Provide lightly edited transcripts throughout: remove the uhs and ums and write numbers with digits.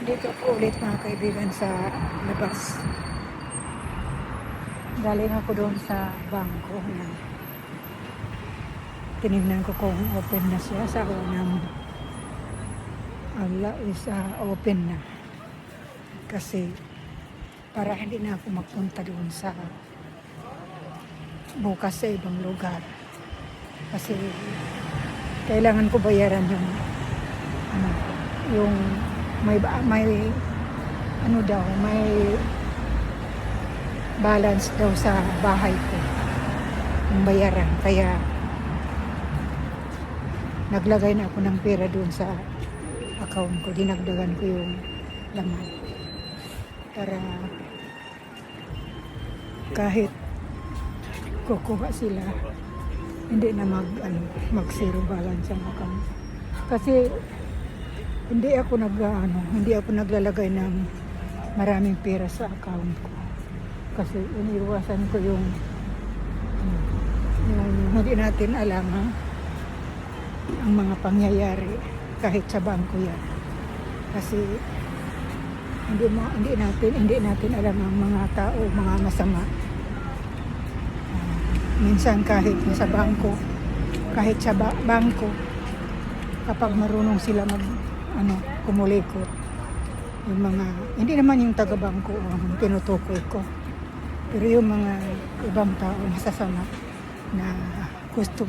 Dito po ulit mga kaibigan sa labas. Galing ako doon sa bangko na tinignan ko kung open na siya. Sa ng ala is open na. Kasi para hindi na ako magpunta doon sa bukas sa ibang lugar. Kasi kailangan ko bayaran yung may ano daw, may balance daw sa bahay ko yung bayaran, kaya naglagay na ako ng pera doon sa account ko, dinagdagan ko yung laman para kahit kukuha sila hindi na mag zero balance ang account. Kasi hindi ako naglalagay ng maraming pera sa account ko. Kasi iniiwasan ko yung hindi natin alam ang mga pangyayari kahit sa bangko yan. Kasi hindi natin alam ang mga tao, mga masama. Minsan kahit sa bangko, kapag marunong sila kumulikot, yung mga, hindi naman yung taga-bangko ang tinutukoy ko, pero yung mga ibang tao masasama na gusto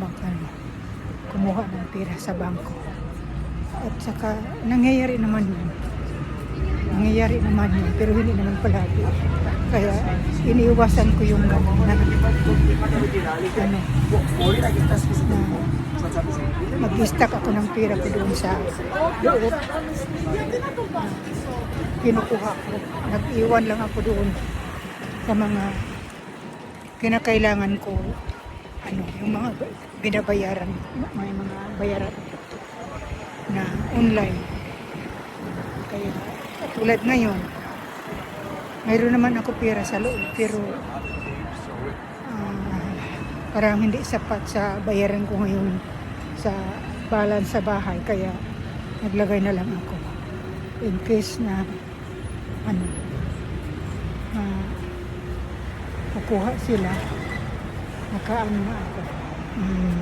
kumuha ng pera sa bangko. At saka nangyayari naman yun, pero hindi naman palagi. Kaya iniiwasan ko yung mag-stack ako ng pera ko doon sa loob. Kinukuha ko. Nag-iwan lang ako doon sa mga kinakailangan ko, yung mga binabayaran, may mga bayaran na online. Kaya tulad ngayon, mayroon naman ako pera sa loob, pero parang hindi sapat sa bayaran ko ngayon sa balance sa bahay, kaya naglagay na lang ako in case na kukuha sila, nakaano na ako,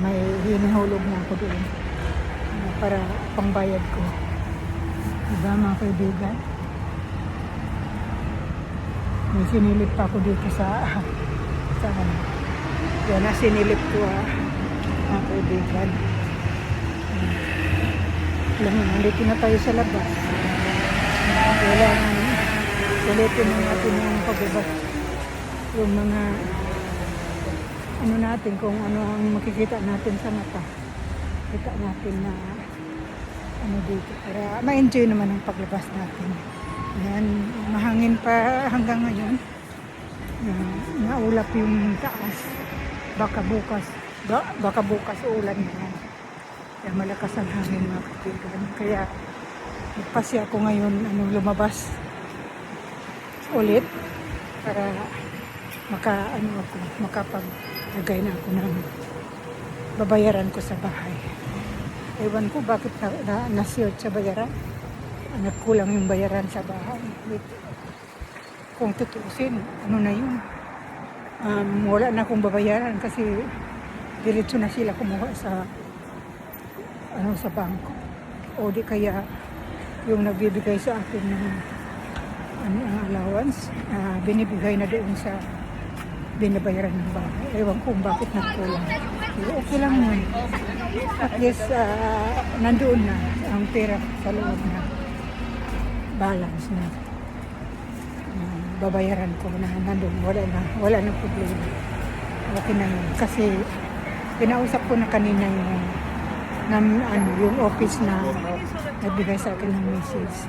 may hinihulog na ako doon para pangbayad ko, diba mga kaibigan? May sinilip pa ako dito sa yan na sinilip ko mga kaibigan. Alam mo, nandito na tayo sa labas. Kailangan ulitin na natin yung pagbabas, yung mga natin, kung ano ang makikita natin sa mata. Kita natin na dito para ma-enjoy naman ang paglabas natin. Yan, mahangin pa hanggang ngayon. Naulap yung taas. Baka bukas ulan na. Kaya malakas ang hangin mga kaibigan. Kaya nagpasya ako ngayon lumabas ulit para makapaglagay na ako ng babayaran ko sa bahay. Ewan ko bakit na-search sa bayaran. Nagkulang yung bayaran sa bahay. Kung tutuusin, na yun? Wala na akong babayaran kasi diretso na sila kumuha sa bangko. O di kaya yung nagbibigay sa akin ng allowance, binibigay na doon sa binabayaran ng bahay. Ewan kung bakit nagkulang. Pero okay lang yun. At least nandoon na ang pera sa loob na balance na babayaran ko na nandun, wala na problema. Okay na yun. Kasi pinausap ko na kanina yung office na nagbigay sa akin ng message.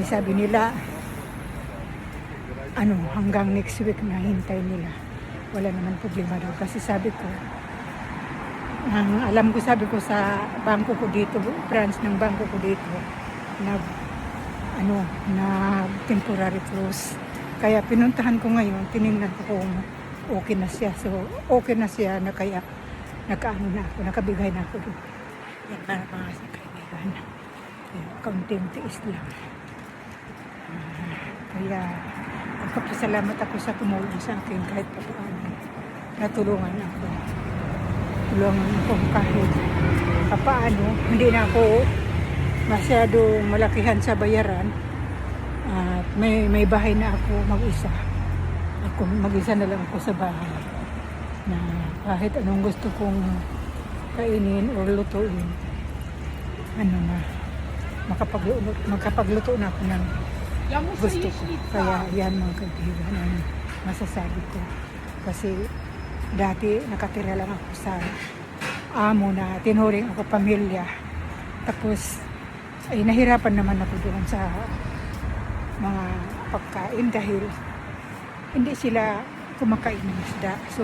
Sabi nila hanggang next week na hintay nila. Wala naman problema daw. Kasi sabi ko sa bangko ko dito, branch ng bangko ko dito, na temporary close. Kaya pinuntahan ko ngayon, tinignan ko kung okay na siya. So, okay na siya na kaya nakabigay na ako doon. Yan para mga kaibigan. Kaunting tiis lang. Kaya nagpapasalamat ako sa tumulong sa akin kahit pa paano. Natulungan ako. Tulungan ako kahit paano. Hindi na ako masyadong malakihan sa bayaran. At may bahay na ako mag-isa. Mag-isa na lang ako sa bahay. Na kahit anong gusto kong kainin o lutuin, makapagluto na ako ng gusto ko. Kaya yan mga kaibigan ang masasabi ko. Kasi dati nakatira lang ako sa amo na tinuring ako pamilya. Tapos ay nahirapan naman ako doon sa mga pagkain dahil hindi sila kumakain ng isda. So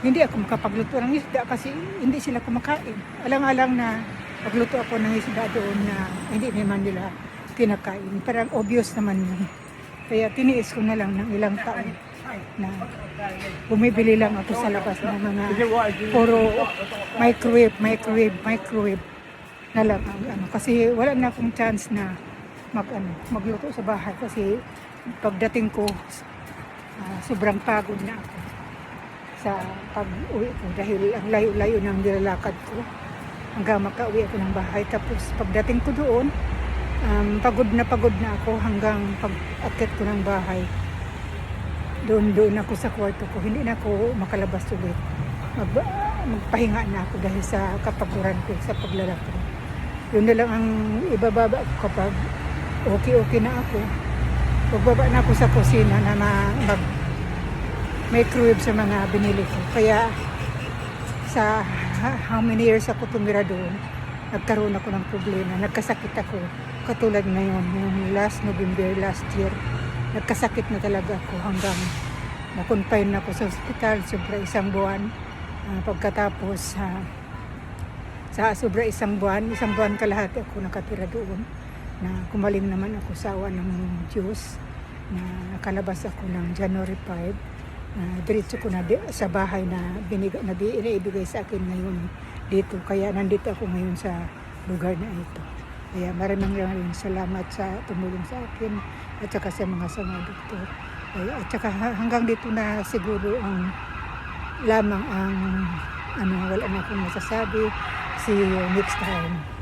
hindi ako makapagluto ng isda kasi hindi sila kumakain. Alang-alang na pagluto ako ng isda doon na hindi naman nila kinakain. Parang obvious naman yun. Kaya tiniis ko na lang ng ilang taon na bumibili lang ako sa labas ng mga puro microwave na lang kasi wala na akong chance na magluto sa bahay kasi pagdating ko sobrang pagod na ako sa pag-uwi ko dahil ang layo-layo ng nilalakad ko hanggang makauwi ako ng bahay. Tapos pagdating ko doon, pagod na ako hanggang pag-akit ko ng bahay. Doon ako sa kwarto ko. Hindi na ako makalabas ulit. Magpahinga na ako dahil sa kapaguran ko sa paglalako. Yun na lang ang ibababa ko kapag okay na ako. Pagbaba na ako sa kusina na microwave sa mga binili ko. Kaya sa how many years ako tumira doon, nagkaroon ako ng problema. Nagkasakit ako. Katulad ngayon, yung last November, last year, nagkasakit na talaga ako hanggang na-confine ako sa hospital. Sobra isang buwan. Pagkatapos, sa sobra isang buwan kalahati ako nakatira doon. Na kumaling naman ako sa awa ng Diyos. Na nakalabas ako ng January 5. Diretso ko na sa bahay na inaibigay sa akin ngayon dito. Kaya nandito ako ngayon sa lugar na ito. Kaya maraming salamat sa tumulong sa akin at saka sa mga doktor. At saka hanggang dito na siguro ang lamang ang wala na akong masasabi. See you next time.